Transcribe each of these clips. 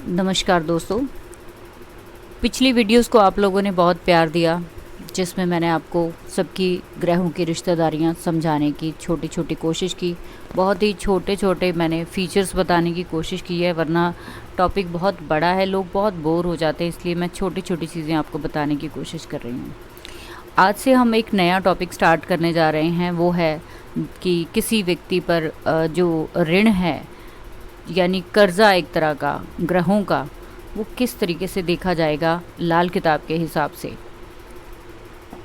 नमस्कार दोस्तों। पिछली वीडियोस को आप लोगों ने बहुत प्यार दिया, जिसमें मैंने आपको सबकी ग्रहों की रिश्तेदारियां समझाने की छोटी छोटी कोशिश की। बहुत ही छोटे छोटे मैंने फीचर्स बताने की कोशिश की है, वरना टॉपिक बहुत बड़ा है, लोग बहुत बोर हो जाते हैं, इसलिए मैं छोटी छोटी चीज़ें आपको बताने की कोशिश कर रही हूँ। आज से हम एक नया टॉपिक स्टार्ट करने जा रहे हैं, वो है कि किसी व्यक्ति पर जो ऋण है यानी कर्जा एक तरह का ग्रहों का, वो किस तरीके से देखा जाएगा लाल किताब के हिसाब से।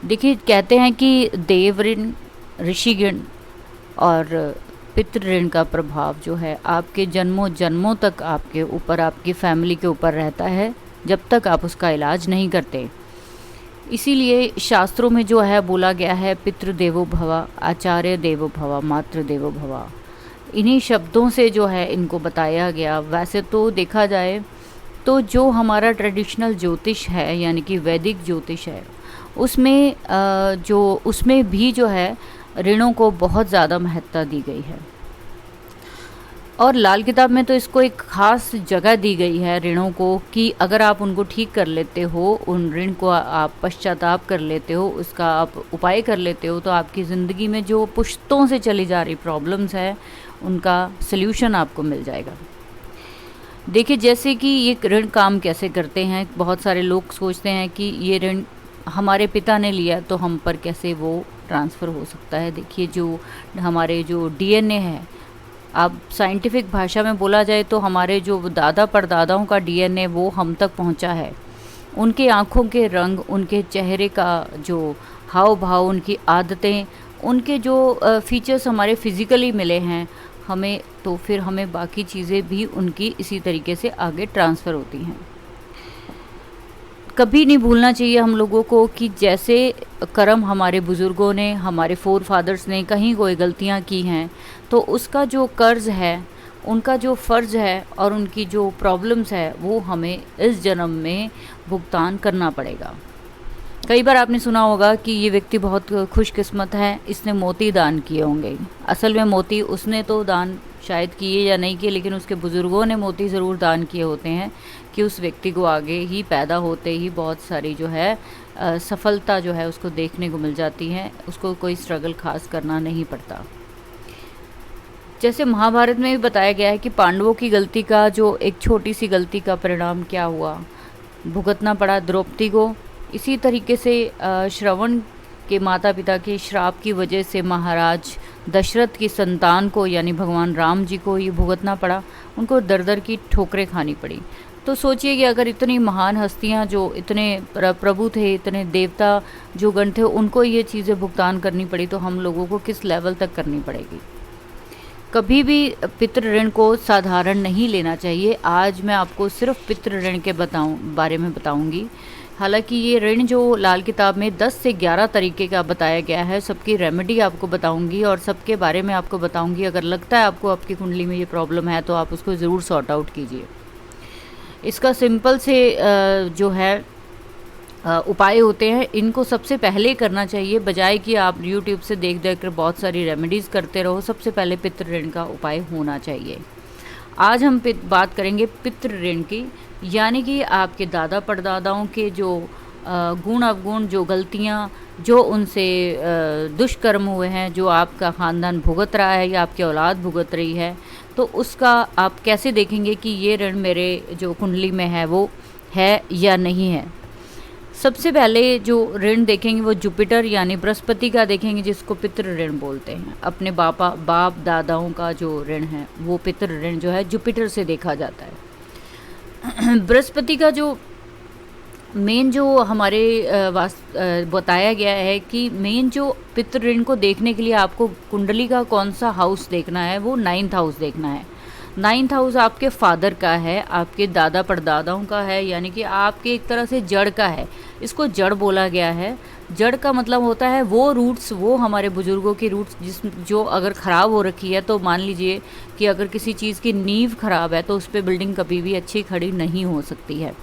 देखिए, कहते हैं कि देव ऋण, ऋषि ऋण और पितृ ऋण का प्रभाव जो है आपके जन्मों जन्मों तक आपके ऊपर, आपकी फैमिली के ऊपर रहता है, जब तक आप उसका इलाज नहीं करते। इसीलिए शास्त्रों में जो है बोला गया है, पितृ देवो भव, आचार्य देवो भव, मातृ देवो भव। इन्हीं शब्दों से जो है इनको बताया गया। वैसे तो देखा जाए तो जो हमारा ट्रेडिशनल ज्योतिष है यानी कि वैदिक ज्योतिष है, उसमें भी जो है ऋणों को बहुत ज़्यादा महत्ता दी गई है, और लाल किताब में तो इसको एक ख़ास जगह दी गई है ऋणों को, कि अगर आप उनको ठीक कर लेते हो, उन ऋण को आप पश्चाताप कर लेते हो, उसका आप उपाय कर लेते हो, तो आपकी ज़िंदगी में जो पुश्तों से चली जा रही प्रॉब्लम्स है उनका सल्यूशन आपको मिल जाएगा। देखिए, जैसे कि ये ऋण काम कैसे करते हैं। बहुत सारे लोग सोचते हैं कि ये ऋण हमारे पिता ने लिया तो हम पर कैसे वो ट्रांसफ़र हो सकता है। देखिए, जो हमारे जो डीएनए है, अब साइंटिफिक भाषा में बोला जाए तो हमारे जो दादा परदादाओं का डीएनए वो हम तक पहुंचा है। उनके आँखों के रंग, उनके चेहरे का जो हाव भाव, उनकी आदतें, उनके जो फीचर्स हमारे फिज़िकली मिले हैं हमें, तो फिर हमें बाकी चीज़ें भी उनकी इसी तरीके से आगे ट्रांसफ़र होती हैं। कभी नहीं भूलना चाहिए हम लोगों को कि जैसे कर्म हमारे बुज़ुर्गों ने, हमारे फोर फादर्स ने कहीं कोई गलतियां की हैं, तो उसका जो कर्ज है, उनका जो फ़र्ज़ है और उनकी जो प्रॉब्लम्स है, वो हमें इस जन्म में भुगतान करना पड़ेगा। कई बार आपने सुना होगा कि ये व्यक्ति बहुत खुशकिस्मत है, इसने मोती दान किए होंगे। असल में मोती उसने तो दान शायद किए या नहीं किए, लेकिन उसके बुज़ुर्गों ने मोती ज़रूर दान किए होते हैं, कि उस व्यक्ति को आगे ही पैदा होते ही बहुत सारी जो है सफलता जो है उसको देखने को मिल जाती है, उसको कोई स्ट्रगल खास करना नहीं पड़ता। जैसे महाभारत में भी बताया गया है कि पांडवों की गलती का, जो एक छोटी सी गलती का परिणाम क्या हुआ, भुगतना पड़ा द्रौपदी को। इसी तरीके से श्रवण के माता पिता के श्राप की वजह से महाराज दशरथ की संतान को यानी भगवान राम जी को ये भुगतना पड़ा, उनको दर दर की ठोकरें खानी पड़ी। तो सोचिए कि अगर इतनी महान हस्तियां, जो इतने प्रभु थे, इतने देवता जो गण थे, उनको ये चीज़ें भुगतान करनी पड़ी, तो हम लोगों को किस लेवल तक करनी पड़ेगी। कभी भी पितृ ऋण को साधारण नहीं लेना चाहिए। आज मैं आपको सिर्फ पितृ ऋण के बारे में बताऊंगी। हालांकि ये ऋण जो लाल किताब में 10 से 11 तरीके का बताया गया है, सबकी रेमेडी आपको बताऊंगी और सबके बारे में आपको बताऊंगी। अगर लगता है आपको आपकी कुंडली में ये प्रॉब्लम है, तो आप उसको ज़रूर सॉर्ट आउट कीजिए। इसका सिंपल से जो है उपाय होते हैं, इनको सबसे पहले करना चाहिए, बजाय कि आप यूट्यूब से देख देख कर बहुत सारी रेमेडीज़ करते रहो। सबसे पहले पितृ ऋण का उपाय होना चाहिए। आज हम बात करेंगे पितृ ऋण की, यानी कि आपके दादा परदादाओं के जो गुण अवगुण, जो गलतियाँ, जो उनसे दुष्कर्म हुए हैं, जो आपका ख़ानदान भुगत रहा है या आपकी औलाद भुगत रही है, तो उसका आप कैसे देखेंगे कि ये ऋण मेरे जो कुंडली में है वो है या नहीं है। सबसे पहले जो ऋण देखेंगे वो जुपिटर यानी बृहस्पति का देखेंगे, जिसको पितृ ऋण बोलते हैं। अपने बाप दादाओं का जो ऋण है वो पितृ ऋण जो है जुपिटर से देखा जाता है। बृहस्पति का जो मेन जो हमारे बताया गया है कि मेन जो पितृ ऋण को देखने के लिए आपको कुंडली का कौन सा हाउस देखना है, वो 9th हाउस देखना है। 9th हाउस आपके फादर का है, आपके दादा परदादाओं का है, यानी कि आपके एक तरह से जड़ का है। इसको जड़ बोला गया है। जड़ का मतलब होता है वो रूट्स, वो हमारे बुजुर्गों की रूट्स जो अगर ख़राब हो रखी है, तो मान लीजिए कि अगर किसी चीज़ की नींव ख़राब है तो उस पर बिल्डिंग कभी भी अच्छी खड़ी नहीं हो सकती है।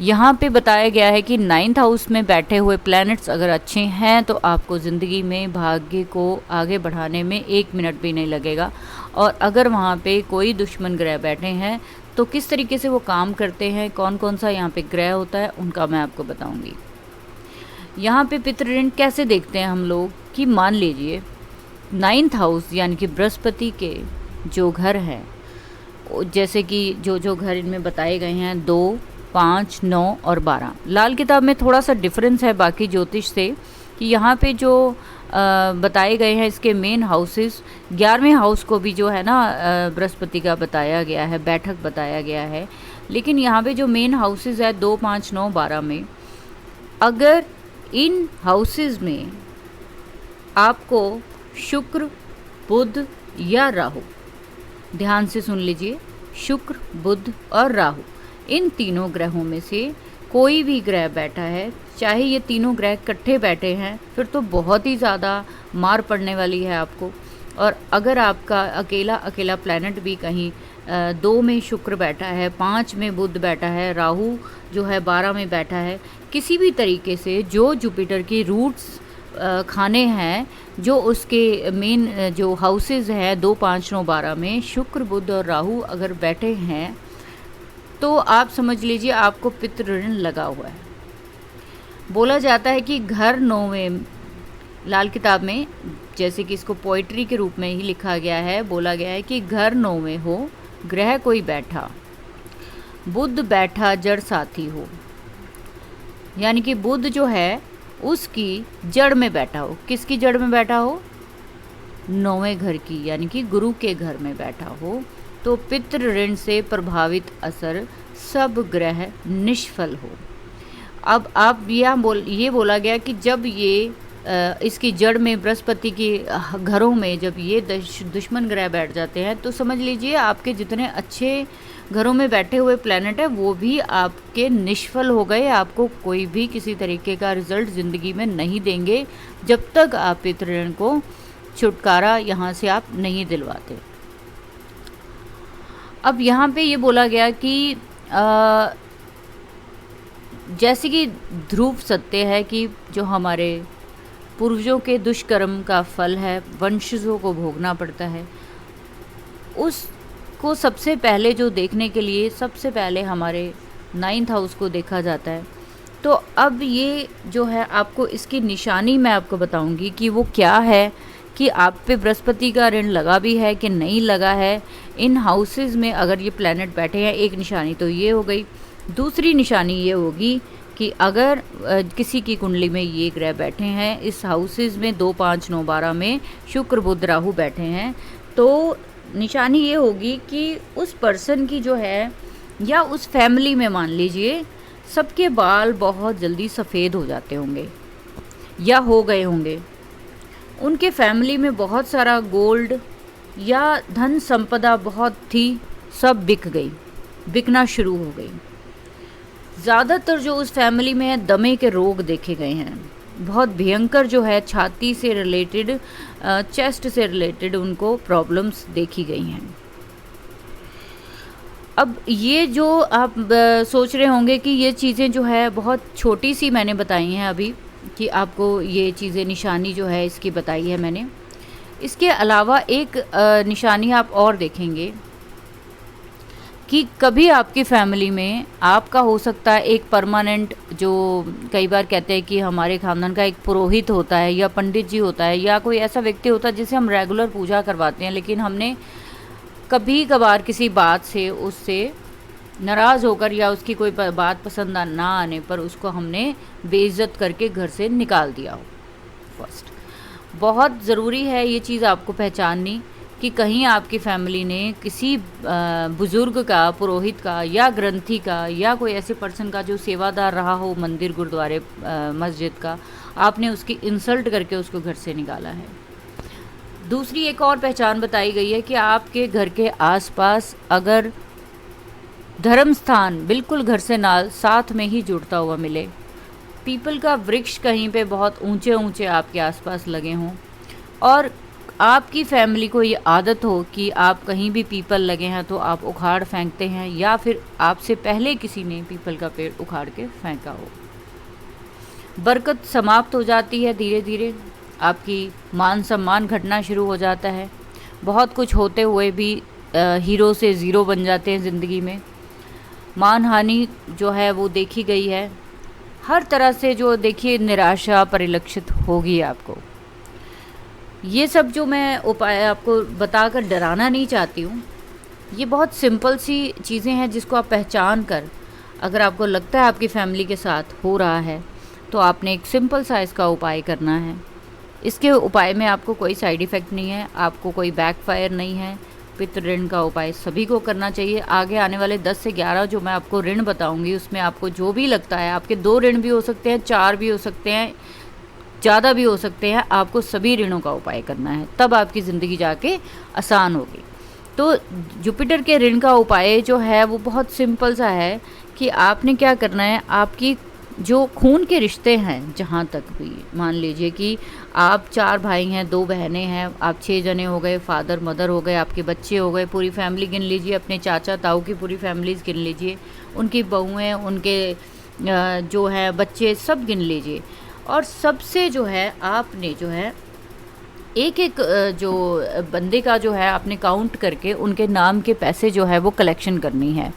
यहाँ पे बताया गया है कि 9th हाउस में बैठे हुए प्लैनेट्स अगर अच्छे हैं, तो आपको ज़िंदगी में भाग्य को आगे बढ़ाने में 1 मिनट भी नहीं लगेगा। और अगर वहाँ पे कोई दुश्मन ग्रह बैठे हैं, तो किस तरीके से वो काम करते हैं, कौन कौन सा यहाँ पे ग्रह होता है, उनका मैं आपको बताऊंगी। यहाँ पे पितृ ऋण कैसे देखते हैं हम लोग कि मान लीजिए 9th हाउस यानी कि बृहस्पति के जो घर हैं, जैसे कि जो घर इनमें बताए गए हैं 2, 5, 9 और 12। लाल किताब में थोड़ा सा डिफरेंस है बाकी ज्योतिष से कि यहाँ पे जो बताए गए हैं इसके मेन हाउसेस, 11वें हाउस को भी जो है ना बृहस्पति का बताया गया है, बैठक बताया गया है। लेकिन यहाँ पे जो मेन हाउसेस है 2, 5, 9, 12 में, अगर इन हाउसेस में आपको शुक्र, बुध या राहु, ध्यान से सुन लीजिए, शुक्र, बुध और राहु, इन तीनों ग्रहों में से कोई भी ग्रह बैठा है, चाहे ये तीनों ग्रह इकट्ठे बैठे हैं, फिर तो बहुत ही ज़्यादा मार पड़ने वाली है आपको। और अगर आपका अकेला अकेला प्लैनेट भी कहीं 2 में शुक्र बैठा है, 5 में बुध बैठा है, राहु जो है 12 में बैठा है, किसी भी तरीके से जो जुपिटर की रूट्स खाने हैं, जो उसके मेन जो हाउसेस हैं 2, 5, 9, 12 में शुक्र, बुध और राहु अगर बैठे हैं, तो आप समझ लीजिए आपको पितृ ऋण लगा हुआ है। बोला जाता है कि घर 9वें, लाल किताब में जैसे कि इसको पोइट्री के रूप में ही लिखा गया है, बोला गया है कि घर 9वें हो, ग्रह कोई बैठा, बुध बैठा जड़ साथी हो, यानी कि बुध जो है उसकी जड़ में बैठा हो। किसकी जड़ में बैठा हो? 9वें घर की, यानी कि गुरु के घर में बैठा हो, तो पितृ ऋण से प्रभावित असर सब ग्रह निष्फल हो। अब आप ये बोला गया कि जब ये इसकी जड़ में बृहस्पति के घरों में जब ये दुश्मन ग्रह बैठ जाते हैं, तो समझ लीजिए आपके जितने अच्छे घरों में बैठे हुए प्लैनेट है वो भी आपके निष्फल हो गए। आपको कोई भी किसी तरीके का रिजल्ट ज़िंदगी में नहीं देंगे जब तक आप पितृ ऋण को छुटकारा यहाँ से आप नहीं दिलवाते। अब यहाँ पे ये बोला गया कि जैसे कि ध्रुव सत्य है कि जो हमारे पूर्वजों के दुष्कर्म का फल है, वंशजों को भोगना पड़ता है, उसको सबसे पहले जो देखने के लिए सबसे पहले हमारे 9th हाउस को देखा जाता है। तो अब ये जो है आपको इसकी निशानी मैं आपको बताऊंगी कि वो क्या है, कि आप पे बृहस्पति का ऋण लगा भी है कि नहीं लगा है। इन हाउसेस में अगर ये प्लैनेट बैठे हैं, एक निशानी तो ये हो गई। दूसरी निशानी ये होगी कि अगर किसी की कुंडली में ये ग्रह बैठे हैं इस हाउसेस में 2, 5, 9, 12 में शुक्र, बुध, राहु बैठे हैं, तो निशानी ये होगी कि उस पर्सन की जो है या उस फैमिली में मान लीजिए सबके बाल बहुत जल्दी सफ़ेद हो जाते होंगे या हो गए होंगे। उनके फैमिली में बहुत सारा गोल्ड या धन संपदा बहुत थी, सब बिकना शुरू हो गई। ज़्यादातर जो उस फैमिली में है दमे के रोग देखे गए हैं, बहुत भयंकर जो है छाती से रिलेटेड, चेस्ट से रिलेटेड उनको प्रॉब्लम्स देखी गई हैं। अब ये जो आप सोच रहे होंगे कि ये चीज़ें जो है बहुत छोटी सी मैंने बताई हैं अभी, कि आपको ये चीज़ें निशानी जो है इसकी बताई है मैंने। इसके अलावा एक निशानी आप और देखेंगे कि कभी आपकी फैमिली में आपका हो सकता है एक परमानेंट, जो कई बार कहते हैं कि हमारे खानदान का एक पुरोहित होता है या पंडित जी होता है या कोई ऐसा व्यक्ति होता है जिसे हम रेगुलर पूजा करवाते हैं, लेकिन हमने कभी कभार किसी बात से उससे नाराज़ होकर या उसकी कोई बात पसंद ना आने पर उसको हमने बेइज्जत करके घर से निकाल दिया हो। फर्स्ट बहुत ज़रूरी है ये चीज़ आपको पहचाननी कि कहीं आपकी फैमिली ने किसी बुज़ुर्ग का, पुरोहित का या ग्रंथी का या कोई ऐसे पर्सन का जो सेवादार रहा हो मंदिर, गुरुद्वारे, मस्जिद का, आपने उसकी इंसल्ट करके उसको घर से निकाला है। दूसरी एक और पहचान बताई गई है कि आपके घर के आसपास अगर धर्म स्थान बिल्कुल घर से साथ में ही जुड़ता हुआ मिले, पीपल का वृक्ष कहीं पे बहुत ऊंचे ऊंचे आपके आसपास लगे हों, और आपकी फैमिली को ये आदत हो कि आप कहीं भी पीपल लगे हैं तो आप उखाड़ फेंकते हैं, या फिर आपसे पहले किसी ने पीपल का पेड़ उखाड़ के फेंका हो, बरकत समाप्त हो जाती है। धीरे धीरे आपकी मान सम्मान घटना शुरू हो जाता है। बहुत कुछ होते हुए भी हीरो से ज़ीरो बन जाते हैं ज़िंदगी में। मानहानि जो है वो देखी गई है, हर तरह से जो देखिए निराशा परिलक्षित होगी आपको। ये सब जो मैं उपाय आपको बताकर डराना नहीं चाहती हूँ, ये बहुत सिंपल सी चीज़ें हैं जिसको आप पहचान कर, अगर आपको लगता है आपकी फैमिली के साथ हो रहा है, तो आपने एक सिंपल सा इसका उपाय करना है। इसके उपाय में आपको कोई साइड इफ़ेक्ट नहीं है, आपको कोई बैकफायर नहीं है। पितृ ऋण का उपाय सभी को करना चाहिए। आगे आने वाले 10 से 11 जो मैं आपको ऋण बताऊंगी, उसमें आपको जो भी लगता है, आपके 2 ऋण भी हो सकते हैं, 4 भी हो सकते हैं, ज़्यादा भी हो सकते हैं, आपको सभी ऋणों का उपाय करना है, तब आपकी ज़िंदगी जाके आसान होगी। तो जुपिटर के ऋण का उपाय जो है वो बहुत सिंपल सा है कि आपने क्या करना है, आपकी जो खून के रिश्ते हैं, जहाँ तक भी मान लीजिए कि आप 4 भाई हैं, 2 बहनें हैं, आप 6 जने हो गए, फादर मदर हो गए, आपके बच्चे हो गए, पूरी फैमिली गिन लीजिए, अपने चाचा ताऊ की पूरी फैमिलीज गिन लीजिए, उनकी बहुएं, उनके जो है बच्चे सब गिन लीजिए। और सबसे जो है आपने जो है एक एक जो बंदे का जो है आपने काउंट करके उनके नाम के पैसे जो है वो कलेक्शन करनी है।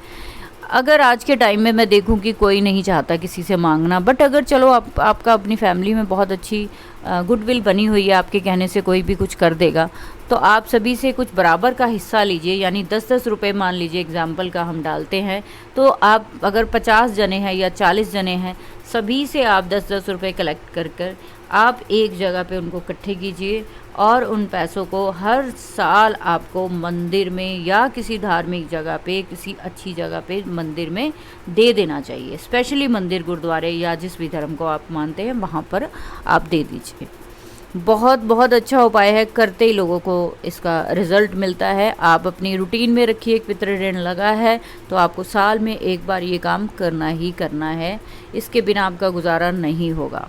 अगर आज के टाइम में मैं देखूं कि कोई नहीं चाहता किसी से मांगना, बट अगर चलो आपका अपनी फैमिली में बहुत अच्छी गुडविल बनी हुई है, आपके कहने से कोई भी कुछ कर देगा, तो आप सभी से कुछ बराबर का हिस्सा लीजिए। यानी 10-10 रुपये मान लीजिए, एग्जाम्पल का हम डालते हैं, तो आप अगर 50 जने हैं या 40 जने हैं, सभी से आप 10-10 रुपये कलेक्ट कर कर आप एक जगह पे उनको इकट्ठे कीजिए और उन पैसों को हर साल आपको मंदिर में या किसी धार्मिक जगह पे, किसी अच्छी जगह पे मंदिर में दे देना चाहिए। स्पेशली मंदिर, गुरुद्वारे या जिस भी धर्म को आप मानते हैं वहाँ पर आप दे दीजिए। बहुत बहुत अच्छा उपाय है, करते ही लोगों को इसका रिज़ल्ट मिलता है। आप अपनी रूटीन में रखिए, पितृ ऋण लगा है तो आपको साल में एक बार ये काम करना ही करना है, इसके बिना आपका गुजारा नहीं होगा।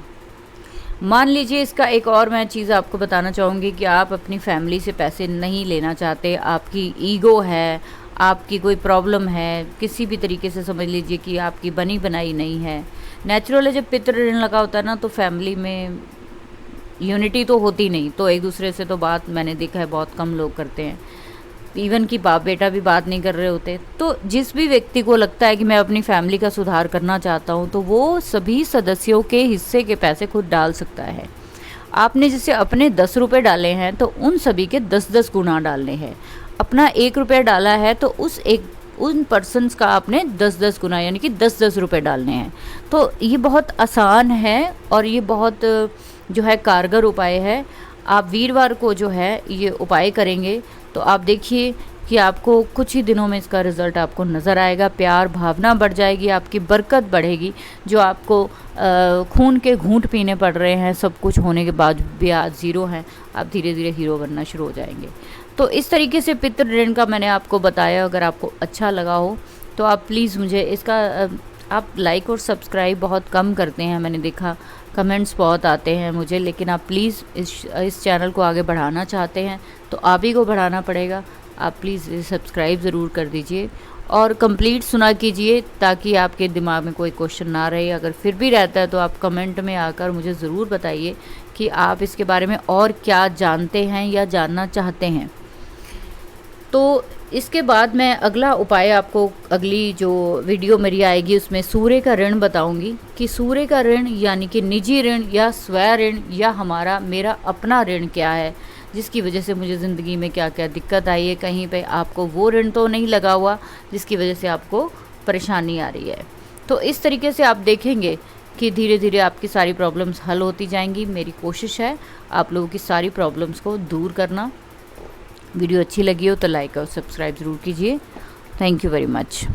मान लीजिए, इसका एक और मैं चीज़ आपको बताना चाहूँगी कि आप अपनी फैमिली से पैसे नहीं लेना चाहते, आपकी ईगो है, आपकी कोई प्रॉब्लम है, किसी भी तरीके से समझ लीजिए कि आपकी बनी बनाई नहीं है। नेचुरल है, जब पितृ ऋण लगा होता है ना, तो फैमिली में यूनिटी तो होती नहीं, तो एक दूसरे से तो बात मैंने देखा है बहुत कम लोग करते हैं, इवन कि बाप बेटा भी बात नहीं कर रहे होते। तो जिस भी व्यक्ति को लगता है कि मैं अपनी फैमिली का सुधार करना चाहता हूँ, तो वो सभी सदस्यों के हिस्से के पैसे खुद डाल सकता है। आपने जैसे अपने 10 रुपये डाले हैं तो उन सभी के 10-10 गुना डालने हैं। अपना 1 रुपया डाला है तो उन पर्सन्स का आपने 10-10 गुना यानी कि 10-10 रुपये डालने हैं। तो ये बहुत आसान है और ये बहुत जो है कारगर उपाय है। आप वीरवार को जो है ये उपाय करेंगे तो आप देखिए कि आपको कुछ ही दिनों में इसका रिज़ल्ट आपको नज़र आएगा। प्यार भावना बढ़ जाएगी, आपकी बरकत बढ़ेगी। जो आपको खून के घूंट पीने पड़ रहे हैं, सब कुछ होने के बाद भी आज ज़ीरो हैं, आप धीरे धीरे हीरो बनना शुरू हो जाएंगे। तो इस तरीके से पितृ ऋण का मैंने आपको बताया। अगर आपको अच्छा लगा हो तो आप प्लीज़ मुझे इसका आप लाइक और सब्सक्राइब बहुत कम करते हैं, मैंने देखा कमेंट्स बहुत आते हैं मुझे, लेकिन आप प्लीज़ इस चैनल को आगे बढ़ाना चाहते हैं तो आप ही को बढ़ाना पड़ेगा। आप प्लीज़ सब्सक्राइब ज़रूर कर दीजिए और कंप्लीट सुना कीजिए ताकि आपके दिमाग में कोई क्वेश्चन ना रहे। अगर फिर भी रहता है तो आप कमेंट में आकर मुझे ज़रूर बताइए कि आप इसके बारे में और क्या जानते हैं या जानना चाहते हैं। तो इसके बाद मैं अगला उपाय आपको अगली जो वीडियो मेरी आएगी उसमें सूर्य का ऋण बताऊंगी कि सूर्य का ऋण यानी कि निजी ऋण या स्वयं ऋण या मेरा अपना ऋण क्या है, जिसकी वजह से मुझे ज़िंदगी में क्या क्या दिक्कत आई है। कहीं पे आपको वो ऋण तो नहीं लगा हुआ जिसकी वजह से आपको परेशानी आ रही है। तो इस तरीके से आप देखेंगे कि धीरे धीरे आपकी सारी प्रॉब्लम्स हल होती जाएंगी। मेरी कोशिश है आप लोगों की सारी प्रॉब्लम्स को दूर करना। वीडियो अच्छी लगी हो तो लाइक और सब्सक्राइब ज़रूर कीजिए। Thank you very much.